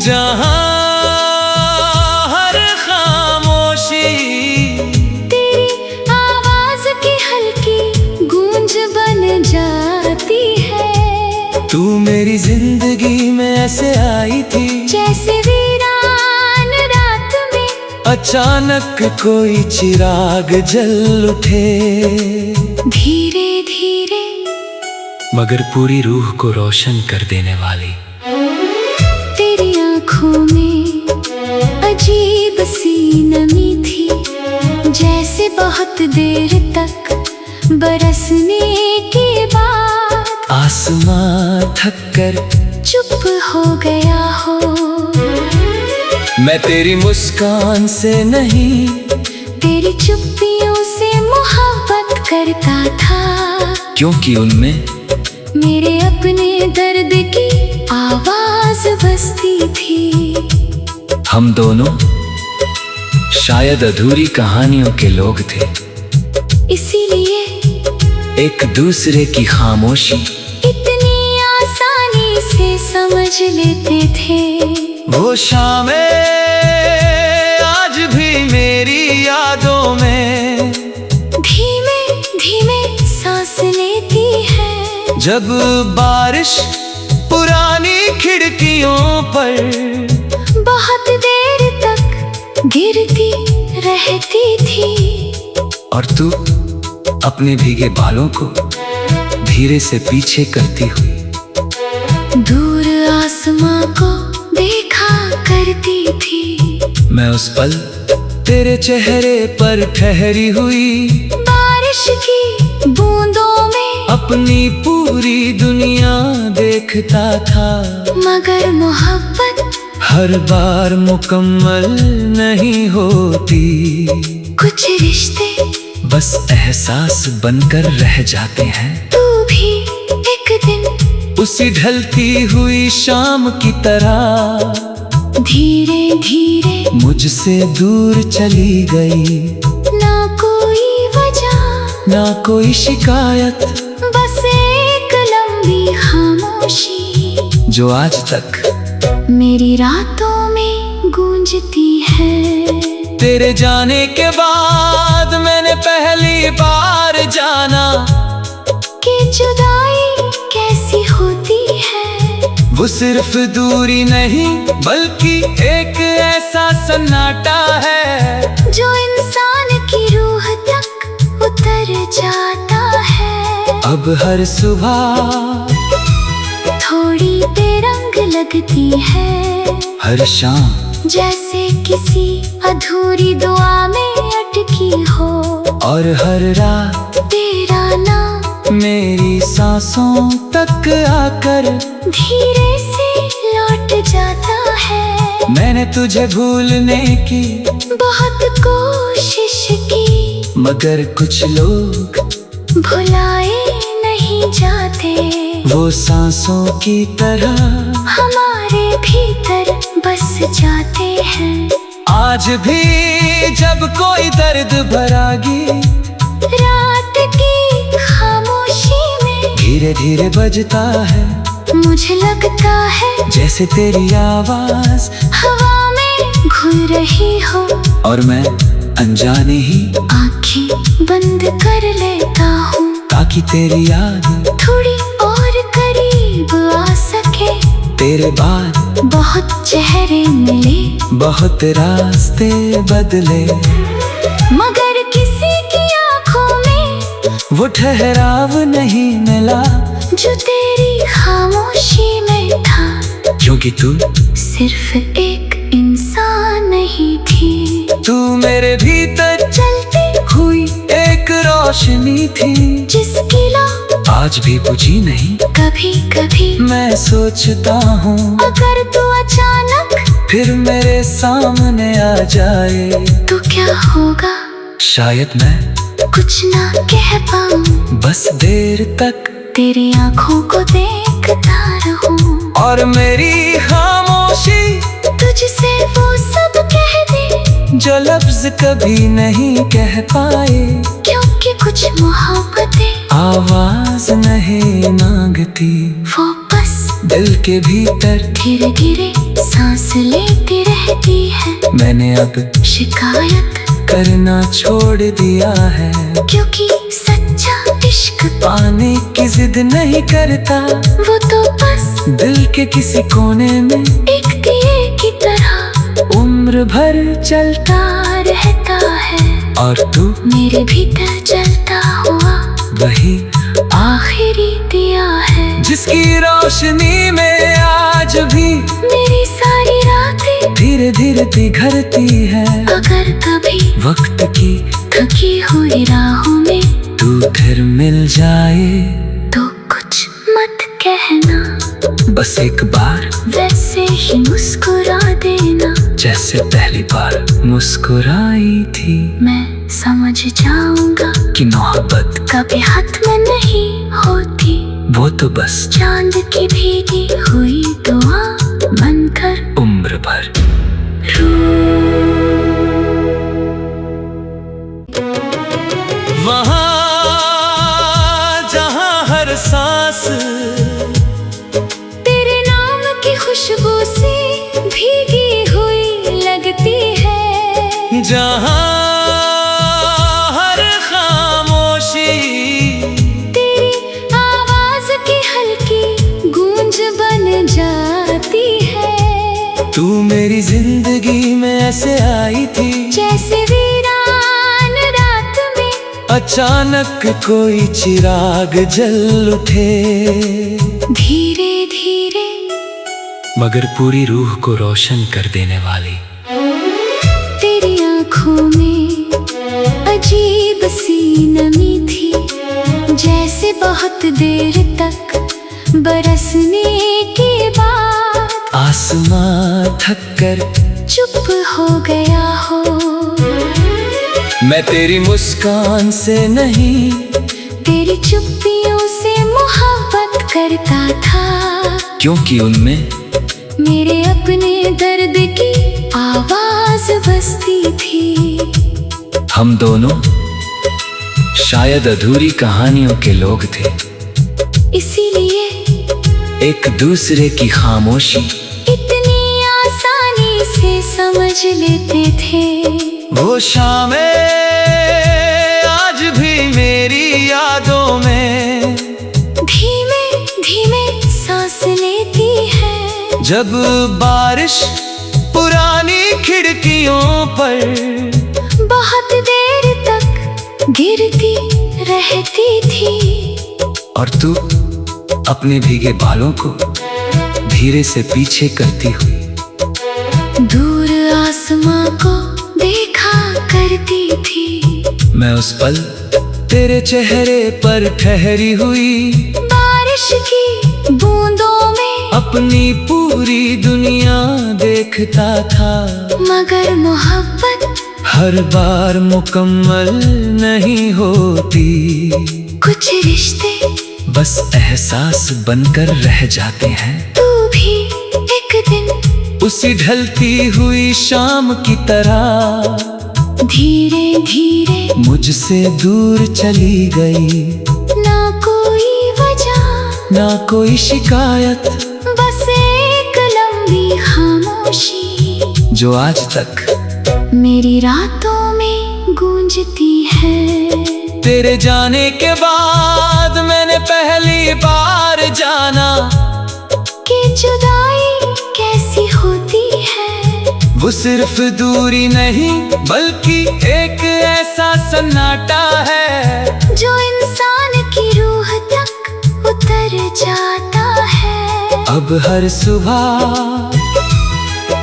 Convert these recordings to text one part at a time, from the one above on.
जहां हर खामोशी तेरी आवाज की हल्की गूंज बन जाती है। तू मेरी जिंदगी में ऐसे आई थी जैसे वीरान रात में अचानक कोई चिराग जल उठे। धीरे धीरे मगर पूरी रूह को रोशन कर देने वाली तेरी आँखों में अजीब सी नमी थी, जैसे बहुत देर तक बरसने के बाद आसमां थक कर चुप हो गया हो। मैं तेरी मुस्कान से नहीं तेरी चुप्पियों से मोहब्बत करता था, क्योंकि उनमें मेरे अपने दर्द की आवाज बसती थी। हम दोनों शायद अधूरी कहानियों के लोग थे, इसीलिए एक दूसरे की खामोशी इतनी आसानी से समझ लेते थे। वो शामें आज भी मेरी यादों में धीमे धीमे सांस लेती है, जब बारिश पुरानी खिड़कियों पर बहुत देर तक गिरती रहती थी। और तू अपने भीगे बालों को धीरे से पीछे करती हुई दूर आसमां को देखा करती थी। मैं उस पल तेरे चेहरे पर ठहरी हुई बारिश की बूंदों में अपनी पूरी दुनिया देखता था। मगर मोहब्बत हर बार मुकम्मल नहीं होती, कुछ रिश्ते बस एहसास बनकर रह जाते हैं। तू भी एक दिन उसी ढलती हुई शाम की तरह धीरे धीरे मुझसे दूर चली गई। ना कोई वजह ना कोई शिकायत, बस एक लंबी खामोशी जो आज तक मेरी रातों में गूंजती है। तेरे जाने के बाद मैंने पहली बार जाना कि जुदाई कैसी होती है। वो सिर्फ दूरी नहीं बल्कि एक ऐसा सन्नाटा है जो इंसान की रूह तक उतर जाता है। अब हर सुबह थोड़ी बेरंग लगती है, हर शाम जैसे किसी अधूरी दुआ में अटकी हो। और हर रात तेरा नाम मेरी सांसों तक आकर धीरे से लौट जाता है। मैंने तुझे भूलने की बहुत कोशिश की, मगर कुछ लोग भुलाए नहीं जाते। वो सांसों की तरह हमारे भीतर बस जाते हैं। आज भी जब कोई दर्द भरा गीत रात की खामोशी में धीरे धीरे बजता है, मुझे लगता है जैसे तेरी आवाज हवा में घुल रही हो। और मैं अनजाने ही आंखें बंद कर लेता हूँ, ताकि तेरी याद थोड़ी और करीब आ सके। तेरे बाद बहुत चेहरे मिले, बहुत रास्ते बदले, मगर किसी की आंखों में वो ठहराव नहीं मिला, जो तेरी खामोशी में था। क्योंकि तू सिर्फ एक इंसान नहीं थी, तू मेरे भीतर चलती हुई एक रोशनी थी, जिसकी लौ आज भी बुझी नहीं। कभी कभी मैं सोचता हूँ अगर तू अचानक फिर मेरे सामने आ जाए तो क्या होगा। शायद मैं कुछ ना कह पाऊँ, बस देर तक तेरी आंखों को देखता रहूं। और मेरी खामोशी तुझसे वो सब कह दे जो लफ्ज कभी नहीं कह पाए, क्योंकि कुछ मोहब्बतें आवाज नहीं मांगती, वो बस दिल के भीतर धीरे धीरे सांस लेती रहती है। मैंने अब शिकायत करना छोड़ दिया है, क्योंकि सच्चा इश्क पाने की जिद नहीं करता, वो तो बस दिल के किसी कोने में एक दिए की तरह उम्र भर चलता। रहता है। और तू मेरे भीतर जलता हुआ वही आखिरी दिया है, जिसकी रोशनी में आज भी मेरी सारी रातें धीरे धीरे पिघलती है। अगर कभी वक्त की थकी हुई राहों में तू फिर मिल जाए तो कुछ मत कहना, बस एक बार वैसे ही मुस्कुरा देना। जैसे पहली बार मुस्कुराई थी। मैं समझ जाऊंगा कि मोहब्बत कभी हाथ में नहीं होती, वो तो बस चांद की भीगी हुई दुआ बनकर उम्र भर। वहाँ जहाँ हर सांस तेरे नाम की खुशबू से भीगी हुई लगती है, जहाँ हर खामोशी तेरी आवाज की हल्की गूंज बन जाती है। तू मेरी जिंदगी में ऐसे आई थी जैसे वीरान रात में अचानक कोई चिराग जल उठे, धीरे धीरे मगर पूरी रूह को रोशन कर देने वाली। तेरी आंखों में अजीब सी नमी थी, जैसे बहुत देर तक बरसने के बाद आसमां थक कर चुप हो गया हो। मैं तेरी मुस्कान से नहीं, तेरी चुप्पियों से मोहब्बत करता था, क्योंकि उनमें मेरे अपने दर्द की आवाज बसती थी। हम दोनों शायद अधूरी कहानियों के लोग थे, इसीलिए एक दूसरे की खामोशी इतनी आसानी से समझ लेते थे। वो शामें आज भी मेरी यादों में धीमे धीमे सांस लेती है, जब बारिश पुरानी खिड़कियों पर बहुत देर तक गिरती रहती थी। और तू अपने भीगे बालों को धीरे से पीछे करती हुई दूर आसमां को देखा करती थी। मैं उस पल तेरे चेहरे पर ठहरी हुई बारिश की बूंदों में अपनी पूरी दुनिया देखता था, मगर मोहब्बत हर बार मुकम्मल नहीं होती। कुछ रिश्ते बस एहसास बनकर रह जाते हैं, तू भी एक दिन उसी ढलती हुई शाम की तरह धीरे धीरे मुझसे दूर चली गई। ना कोई वजह ना कोई शिकायत, बस एक लंबी खामोशी जो आज तक मेरी रातों में गूंजती है। तेरे जाने के बाद मैंने पहली बार जाना कि जुदाई कैसी होती है। वो सिर्फ दूरी नहीं बल्कि एक ऐसा सन्नाटा है जो इंसान की रूह तक उतर जाता है। अब हर सुबह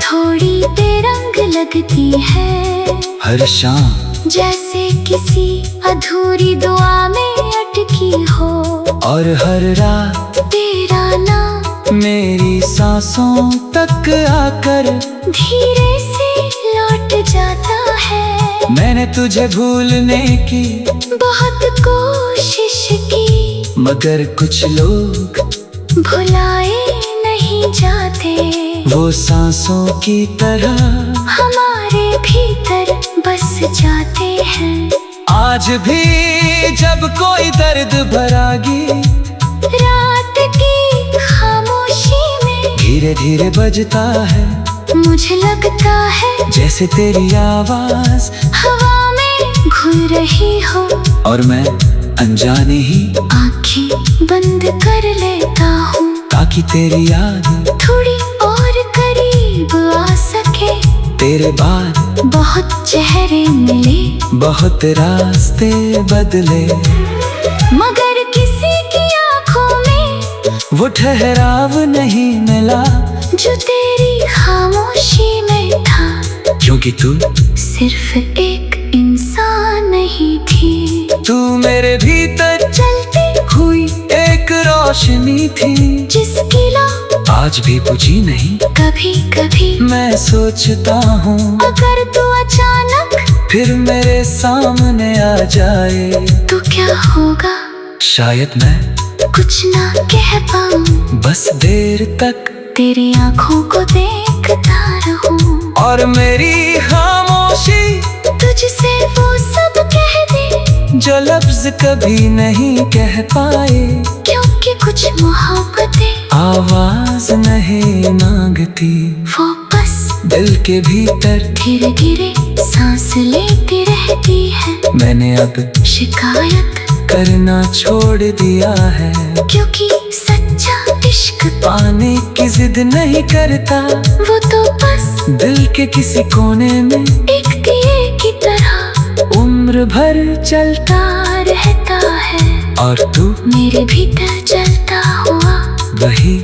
थोड़ी बेरंग लगती है, हर शाम जैसे किसी अधूरी दुआ में अटकी हो, और हर रात तेरा नाम मेरी सांसों तक आकर धीरे से लौट जाता है। मैंने तुझे भूलने की बहुत कोशिश की, मगर कुछ लोग भुलाए नहीं जाते। वो सांसों की तरह हमारे भीतर बस जाते हैं। आज भी जब कोई दर्द भरा गीत रात की खामोशी में धीरे धीरे बजता है, मुझे लगता है जैसे तेरी आवाज हवा में घुल रही हो, और मैं अनजाने ही आंखें बंद कर लेता हूँ ताकि तेरी याद थोड़ी और करीब आ सके। तेरे बाद बहुत चेहरे मिले, बहुत रास्ते बदले, मगर किसी की आंखों में वो ठहराव नहीं मिला जो तेरी खामोशी में था। क्योंकि तू सिर्फ एक इंसान नहीं थी, तू मेरे भीतर चलती हुई एक रोशनी थी जिसकी लौ आज भी बुझी नहीं। कभी कभी मैं सोचता हूँ अगर तू अचानक फिर मेरे सामने आ जाए तो क्या होगा। शायद मैं कुछ ना कह पाऊँ, बस देर तक तेरी आंखों को देखता रहूं, और मेरी खामोशी तुझसे वो सब कह दे जो लफ्ज कभी नहीं कह पाए। क्योंकि कुछ मोहब्बतें आवाज नहीं मांगती, वो बस दिल के भीतर धीरे धीरे सांस लेती रहती है। मैंने अब शिकायत करना छोड़ दिया है, क्योंकि सच्चा इश्क पाने की जिद नहीं करता, वो तो बस दिल के किसी कोने में एक दिए की तरह उम्र भर चलता रहता है। और तू मेरे भीतर जलता हुआ वही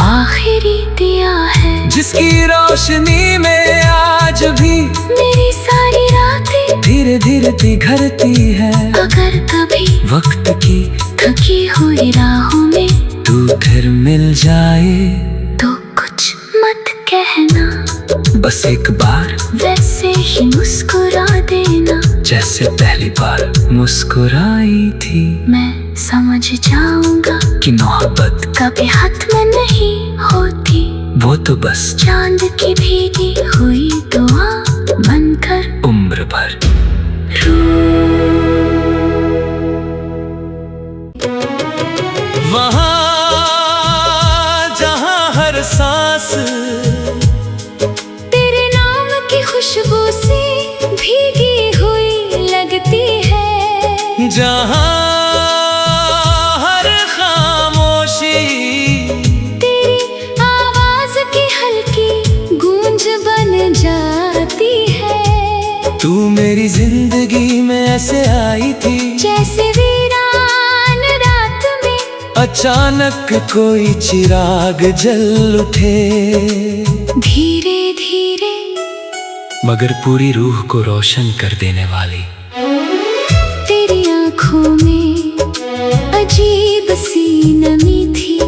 आखिरी दिया है, जिसकी रोशनी में आज भी मेरी सारी रातें धीरे धीरे पिघलती है। अगर कभी वक्त की थकी हुई राहों में तू फिर मिल जाए तो कुछ मत कहना, बस एक बार वैसे ही मुस्कुरा देना जैसे पहली बार मुस्कुराई थी। मैं समझ जाऊंगा कि मोहब्बत कभी हाथ में नहीं होती, वो तो बस चांद की भीगी हुई दुआ बनकर उम्र भर। वहाँ जहाँ हर सांस तेरे नाम की खुशबू से भीगी हुई लगती है, जहाँ हर खामोशी तेरी आवाज की हल्की गूंज बन जाती है। तू मेरी जिंदगी में ऐसे आई थी जैसे वीरान रात में अचानक कोई चिराग जल उठे, धीरे धीरे मगर पूरी रूह को रोशन कर देने वाली। तेरी आंखों में अजीब सी नमी थी,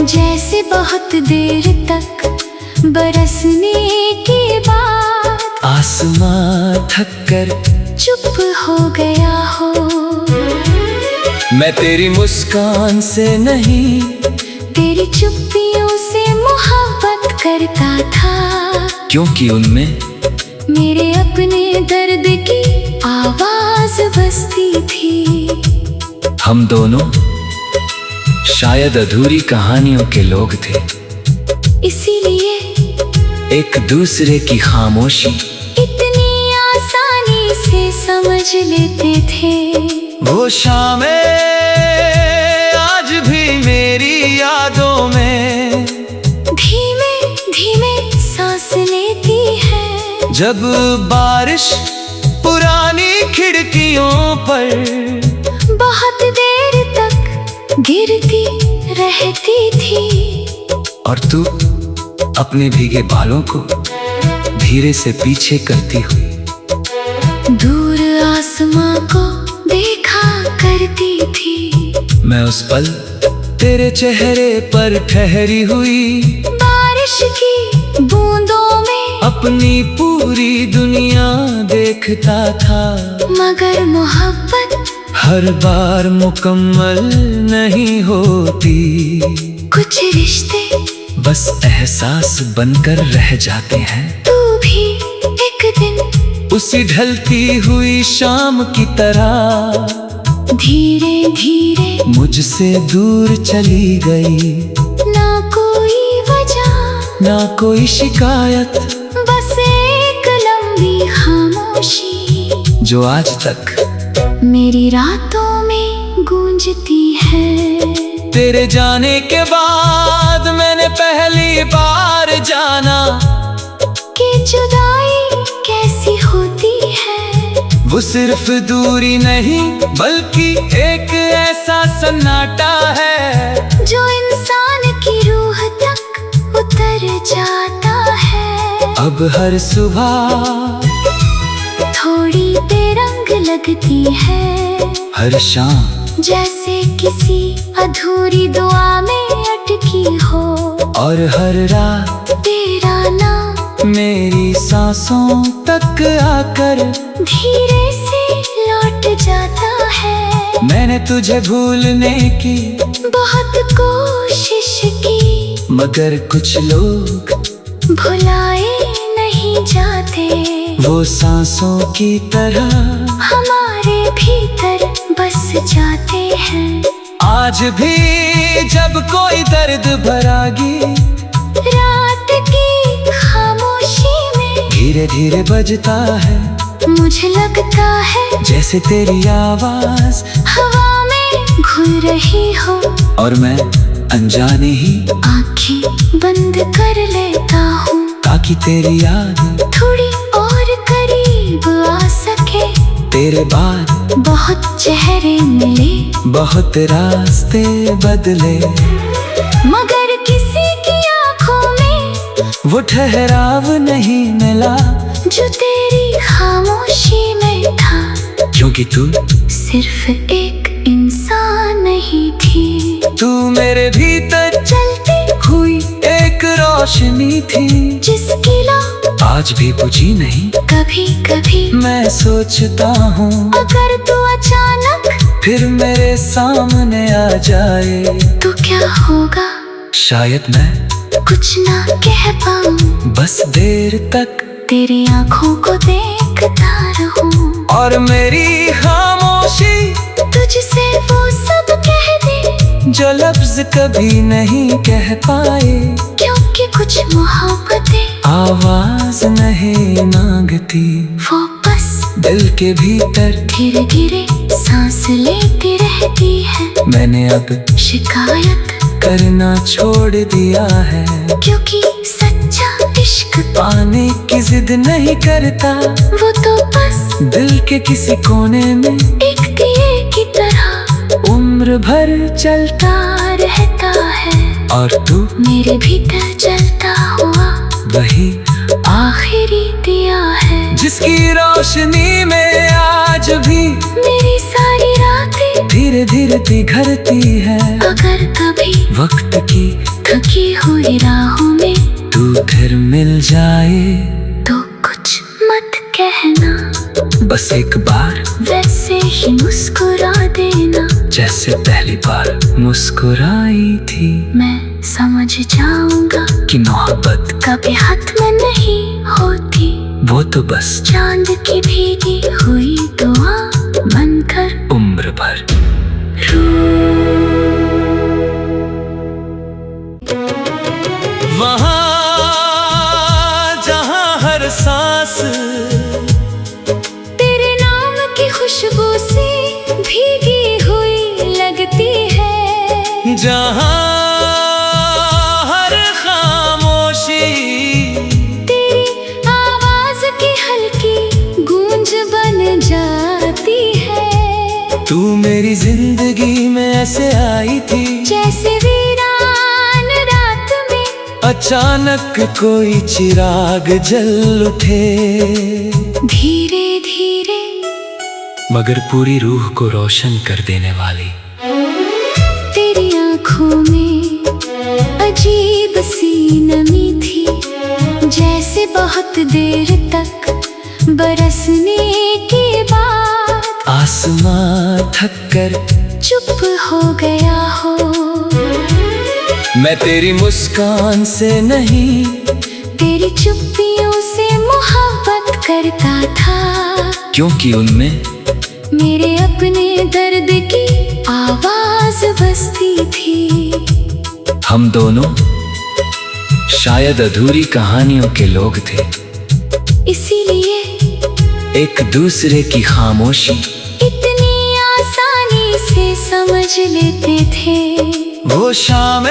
जैसे बहुत देर तक बरसने के बाद आसमां थक कर चुप हो गया हो। मैं तेरी मुस्कान से नहीं तेरी चुप्पियों से मोहब्बत करता था, क्योंकि उनमें मेरे अपने दर्द की आवाज बसती थी। हम दोनों शायद अधूरी कहानियों के लोग थे, इसीलिए एक दूसरे की खामोशी इतनी आसानी से समझ लेते थे। वो शामें आज भी मेरी यादों में धीमे धीमे सांस लेती है, जब बारिश पुरानी खिड़कियों पर बहुत देर तक गिरती रहती थी। और तू अपने भीगे बालों को धीरे से पीछे करती हुई दूर आसमां को देखा करती थी। मैं उस पल तेरे चेहरे पर ठहरी हुई बारिश की बूंदों में अपनी पूरी दुनिया देखता था, मगर मोहब्बत हर बार मुकम्मल नहीं होती। कुछ रिश्ते बस एहसास बनकर रह जाते हैं। तू भी एक दिन उसी ढलती हुई शाम की तरह धीरे धीरे मुझसे दूर चली गई। ना कोई वजह ना कोई शिकायत, बस एक लंबी खामोशी जो आज तक मेरी रातों में गूंजती है। तेरे जाने के बाद मैंने पहली बार जाना कि जुदाई कैसी होती है। वो सिर्फ दूरी नहीं बल्कि एक ऐसा सन्नाटा है जो इंसान की रूह तक उतर जाता है। अब हर सुबह थोड़ी बेरंग लगती है, हर शाम जैसे किसी अधूरी दुआ में अटकी हो। और हर रात तेरा नाम मेरी सांसों तक आकर धीरे से लौट जाता है। मैंने तुझे भूलने की बहुत कोशिश की, मगर कुछ लोग भुलाए नहीं जाते। वो सांसों की तरह हमारे भीतर बस जाते हैं। आज भी जब कोई दर्द भरागी रात की खामोशी में धीरे धीरे बजता है, मुझे लगता है जैसे तेरी आवाज हवा में घुल रही हो। और मैं अनजाने ही आंखें बंद कर लेता हूँ ताकि तेरी याद थोड़ी और करीब आ सके। तेरे बाद बहुत चेहरे मिले, बहुत रास्ते बदले, मगर किसी की आंखों में वो ठहराव नहीं मिला जो तेरी खामोशी में था। क्योंकि तू सिर्फ एक इंसान नहीं थी, तू मेरे भीतर चलती हुई एक रोशनी थी जिसकी लौ आज भी बुझी नहीं। कभी कभी मैं सोचता हूँ अगर तू अचानक फिर मेरे सामने आ जाए तो क्या होगा। शायद मैं कुछ ना कह पाऊँ, बस देर तक तेरी आंखों को देखता रहूं। और मेरी खामोशी तुझसे वो सब कह दे जो लफ्ज कभी नहीं कह पाए। क्योंकि कुछ मोहब्बतें आवाज नहीं मांगती, वो बस दिल के भीतर धीरे धीरे सांस लेती रहती है। मैंने अब शिकायत करना छोड़ दिया है, क्योंकि सच्चा इश्क पाने की जिद नहीं करता। वो तो बस दिल के किसी कोने में एक दिए की तरह उम्र भर चलता रहता है। और तू मेरे भीतर जलता हुआ वही आखिरी दिया है, जिसकी रोशनी में आज भी मेरी सारी रातें धीरे धीरे पिघलती है। अगर कभी वक्त की थकी हुई राहों में तू फिर मिल जाए तो कुछ मत कहना, बस एक बार वैसे ही मुस्कुरा देना जैसे पहली बार मुस्कुराई थी। मैं समझ जाऊंगा कि मोहब्बत कभी हाथ में नहीं होती, वो तो बस चांद की भीगी हुई दुआ बनकर उम्र भर। वहाँ जहाँ हर सांस तेरे नाम की खुशबू से भीगी हुई लगती है। जहाँ हर खामोशी तेरी आवाज की हल्की गूंज बन जाती है। तू मेरी जिंदगी में ऐसे आई थी जैसे वीरान रात में अचानक कोई चिराग जल उठे, धीरे धीरे मगर पूरी रूह को रोशन कर देने वाली। तेरी आंखों में अजीब सी नमी थी, जैसे बहुत देर तक बरसने के बाद आसमां थक कर चुप हो गया हो। मैं तेरी मुस्कान से नहीं तेरी चुप्पियों से मोहब्बत करता था, क्योंकि उनमें मेरे अपने दर्द की आवाज बसती थी। हम दोनों शायद अधूरी कहानियों के लोग थे, इसीलिए एक दूसरे की खामोशी इतनी आसानी से समझ लेते थे। वो शामें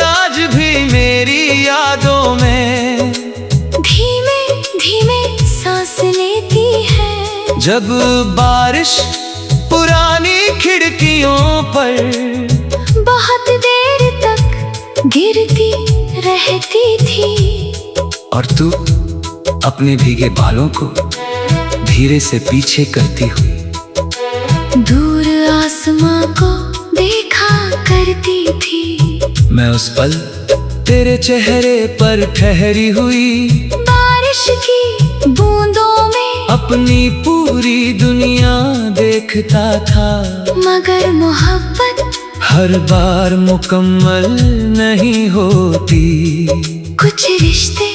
आज भी मेरी यादों में धीमे धीमे सांस लेती है। जब बारिश पुरानी खिड़कियों पर बहुत देर तक गिरती रहती थी, और तू अपने भीगे बालों को धीरे से पीछे करती हुई दूर आसमां को देखा करती थी। मैं उस पल तेरे चेहरे पर ठहरी हुई बारिश की बूंदों में अपनी पूरी दुनिया देखता था। मगर मोहब्बत हर बार मुकम्मल नहीं होती, कुछ रिश्ते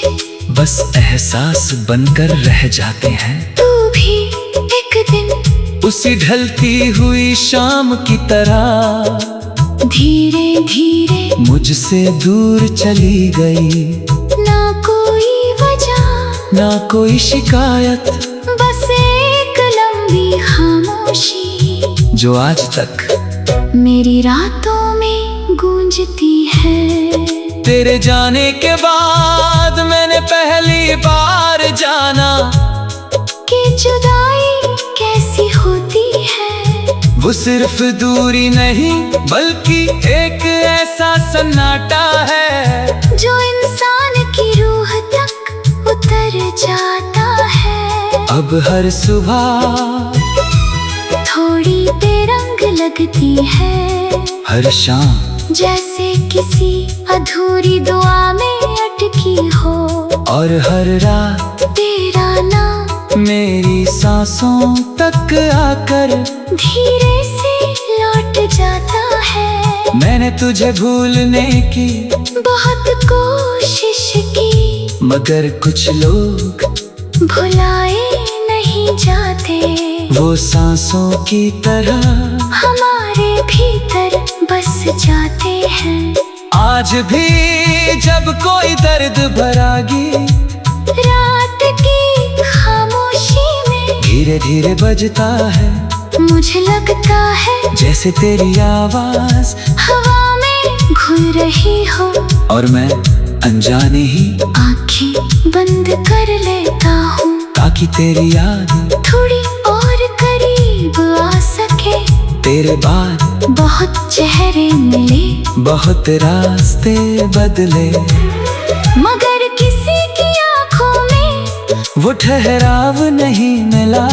बस एहसास बनकर रह जाते हैं। तू भी एक दिन उसी ढलती हुई शाम की तरह धीरे धीरे मुझसे दूर चली गई। ना कोई वजह ना कोई शिकायत, बस एक लंबी खामोशी जो आज तक मेरी रातों में गूंजती है। तेरे जाने के बाद मैंने पहली बार जाना कि जुदाई कैसी होती है। वो सिर्फ दूरी नहीं बल्कि एक ऐसा सन्नाटा है जो इंसान की रूह तक उतर जाता है। अब हर सुबह थोड़ी बेरंग लगती है, हर शाम जैसे किसी अधूरी दुआ में अटकी हो, और हर रात तेरा नाम मेरी सांसों तक आकर धीरे से लौट जाता है। मैंने तुझे भूलने की बहुत कोशिश की, मगर कुछ लोग भुलाए नहीं जाते। वो सांसों की तरह हमारे भीतर बस जाते हैं। आज भी जब कोई दर्द भरा गीत रात की खामोशी में धीरे धीरे बजता है, मुझे लगता है जैसे तेरी आवाज हवा में घुल रही हो, और मैं अनजाने ही आंखें बंद कर लेता हूँ ताकि तेरी याद थोड़ी और करीब आ सके। तेरे बाद बहुत चेहरे मिले, बहुत रास्ते बदले, मगर किसी की आंखों में वो ठहराव नहीं मिला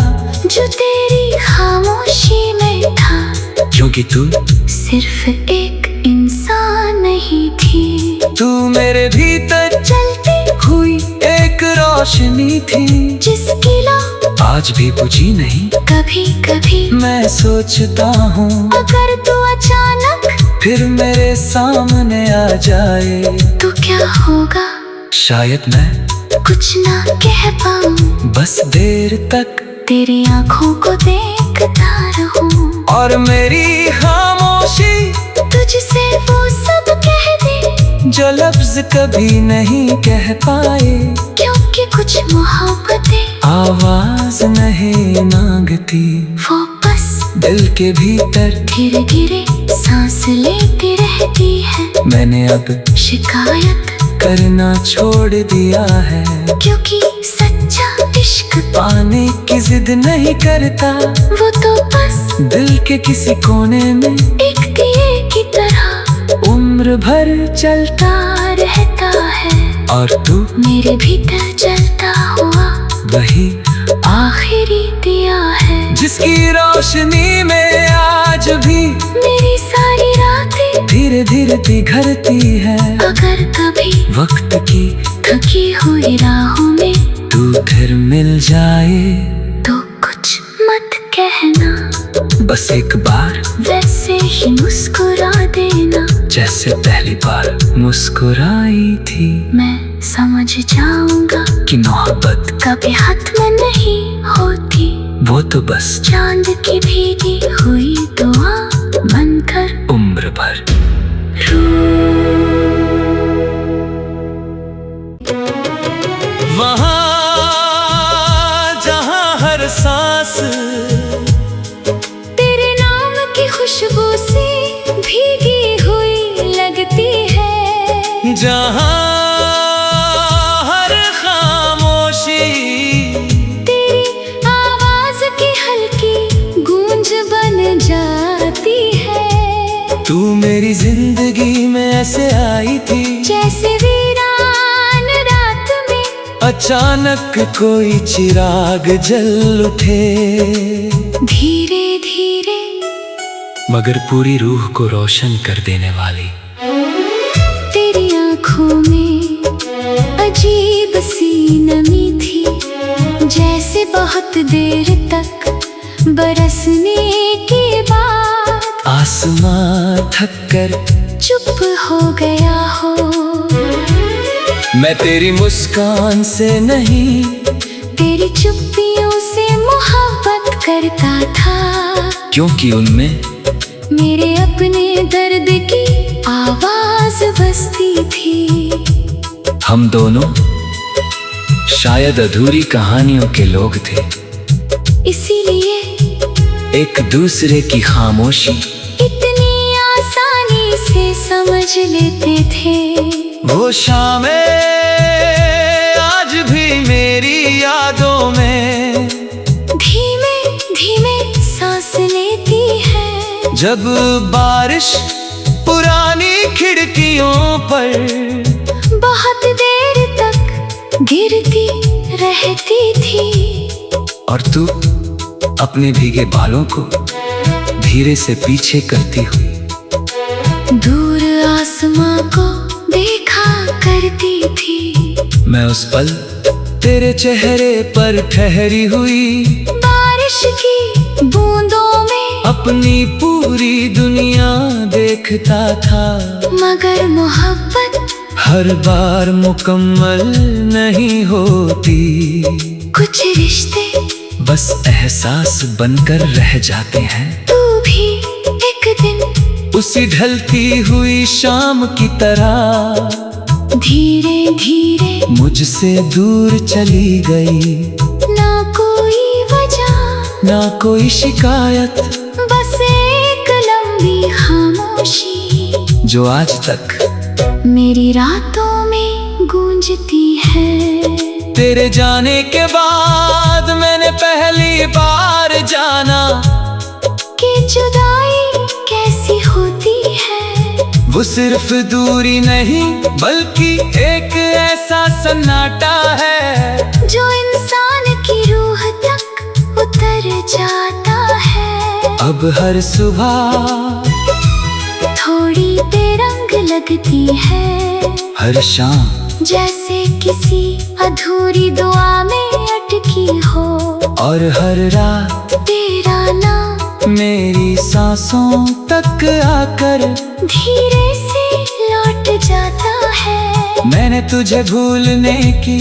जो तेरी खामोशी में था। क्योंकि तू सिर्फ एक इंसान नहीं थी, तू मेरे भीतर चलती हुई एक रोशनी थी जिसकी लौ आज भी बुझी नहीं। कभी कभी मैं सोचता हूँ अगर तू अचानक फिर मेरे सामने आ जाए तो क्या होगा। शायद मैं कुछ ना कह पाऊँ, बस देर तक तेरी आंखों को देखता रहूं, और मेरी खामोशी तुझसे वो सब कह दे जो लफ्ज कभी नहीं कह पाए। क्योंकि कुछ मोहब्बतें आवाज नहीं मांगती, वो बस दिल के भीतर धीरे धीरे सांस लेती रहती है। मैंने अब शिकायत करना छोड़ दिया है, क्योंकि सच्चा इश्क पाने की जिद नहीं करता, वो तो बस दिल के किसी कोने में एक दिए की तरह उम्र भर चलता रहता है। और तू मेरे भीतर जलता हुआ वही आखिरी दिया है, जिसकी रोशनी में आज भी मेरी सारी रातें धीरे धीरे पिघलती है। अगर कभी वक्त की थकी हुई राहों में तू फिर मिल जाए तो कुछ मत कहना, बस एक बार वैसे ही मुस्कुरा देना जैसे पहली बार मुस्कुराई थी। मैं समझ जाऊंगा कि मोहब्बत कभी हाथ में नहीं होती, वो तो बस चांद की भीगी हुई दुआ बनकर उम्र भर रू जहां हर खामोशी तेरी आवाज की हल्की गूंज बन जाती है। तू मेरी जिंदगी में ऐसे आई थी जैसे वीरान रात में अचानक कोई चिराग जल उठे, धीरे धीरे मगर पूरी रूह को रोशन कर देने वाली। तेरी आंखों में अजीब सी नमी थी, जैसे बहुत देर तक बरसने के बाद आसमां थक कर चुप हो गया हो। मैं तेरी मुस्कान से नहीं तेरी चुप्पियों से मोहब्बत करता था, क्योंकि उनमें मेरे अपने दर्द की आवाज बसती थी। हम दोनों शायद अधूरी कहानियों के लोग थे, इसीलिए एक दूसरे की खामोशी इतनी आसानी से समझ लेते थे। वो शामें आज भी मेरी यादों में धीमे धीमे सांस लेती है, जब बारिश पुरानी खिड़कियों पर बहुत देर तक गिरती रहती थी। और तू अपने भीगे बालों को धीरे से पीछे करती हुई दूर आसमां को देखा करती थी। मैं उस पल तेरे चेहरे पर ठहरी हुई बारिश की बूंदों में अपनी पूरी दुनिया देखता था, मगर मोहब्बत हर बार मुकम्मल नहीं होती। कुछ रिश्ते बस एहसास बनकर रह जाते हैं। तू भी एक दिन उसी ढलती हुई शाम की तरह धीरे धीरे मुझसे दूर चली गई। ना कोई वजह ना कोई शिकायत, बस एक लंबी खामोशी जो आज तक मेरी रातों में गूंजती है। तेरे जाने के बाद मैंने पहली बार जाना कि जुदाई कैसी होती है। वो सिर्फ दूरी नहीं बल्कि एक ऐसा सन्नाटा है जो इंसान की रूह तक उतर जाता है। अब हर सुबह थोड़ी बेरंग लगती है, हर शाम जैसे किसी अधूरी दुआ में अटकी हो। और हर रात तेरा नाम मेरी सांसों तक आकर धीरे से लौट जाता है। मैंने तुझे भूलने की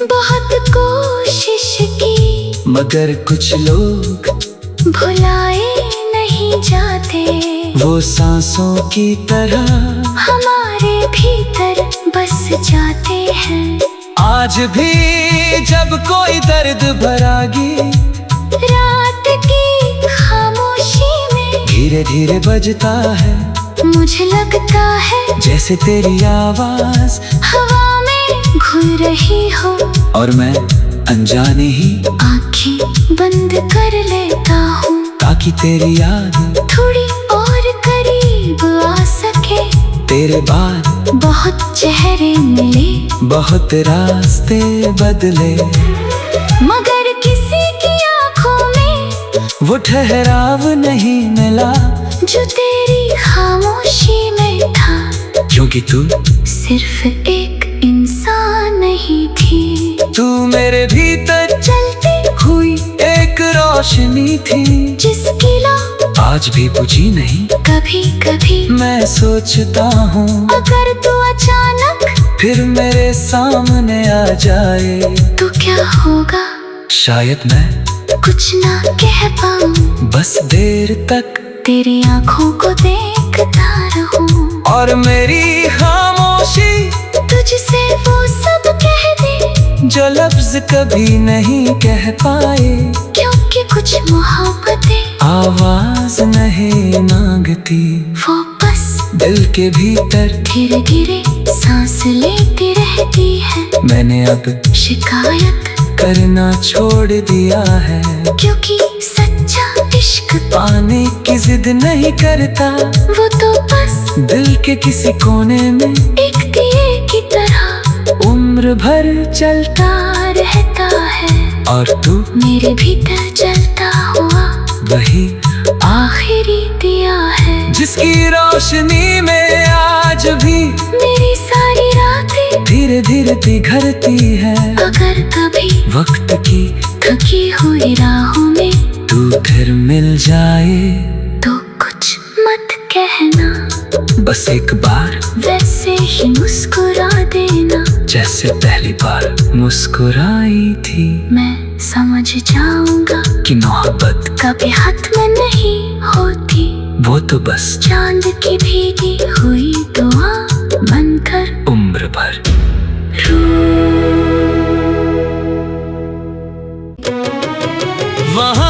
बहुत कोशिश की, मगर कुछ लोग भुलाए नहीं जाते। वो सांसों की तरह हमारे भीतर बस जाते हैं। आज भी जब कोई दर्द भरागी रात की खामोशी में धीरे धीरे बजता है, मुझे लगता है जैसे तेरी आवाज हवा में घुल रही हो। और मैं अनजाने ही आंखें बंद कर लेता हूँ ताकि तेरी याद थोड़ी और करीब आ सके। तेरे बाद बहुत चेहरे मिले, बहुत रास्ते बदले, मगर किसी की आंखों में वो ठहराव नहीं मिला जो तेरी खामोशी में था। क्योंकि तू सिर्फ एक इंसान नहीं थी, तू मेरे भीतर चलती हुई एक रोशनी थी जिसकी लौ आज भी बुझी नहीं। कभी कभी मैं सोचता हूँ अगर तू अचानक फिर मेरे सामने आ जाए तो क्या होगा। शायद मैं कुछ ना कह पाऊँ, बस देर तक तेरी आंखों को देखता रहूं। और मेरी खामोशी तुझसे वो सब कह दे जो लफ्ज कभी नहीं कह पाए। क्योंकि कुछ मोहब्बतें आवाज नहीं मांगती, वो बस दिल के भीतर धीरे धीरे सांस लेती रहती है। मैंने अब शिकायत करना छोड़ दिया है, क्योंकि सच्चा इश्क पाने की जिद नहीं करता। वो तो बस दिल के किसी कोने में एक दिए की तरह उम्र भर चलता, रहता है। और तू मेरे भीतर जलता हुआ वही आखिरी दिया है, जिसकी रोशनी में आज भी मेरी सारी रातें धीरे धीरे पिघलती है। अगर कभी वक्त की थकी हुई राहों में तू फिर मिल जाए तो कुछ मत कहना, बस एक बार वैसे ही मुस्कुरा देना। जैसे पहली बार मुस्कुराई थी। मैं समझ जाऊंगा कि मोहब्बत कभी हाथ में नहीं होती, वो तो बस चांद की भीगी हुई दुआ बनकर उम्र भर। वहाँ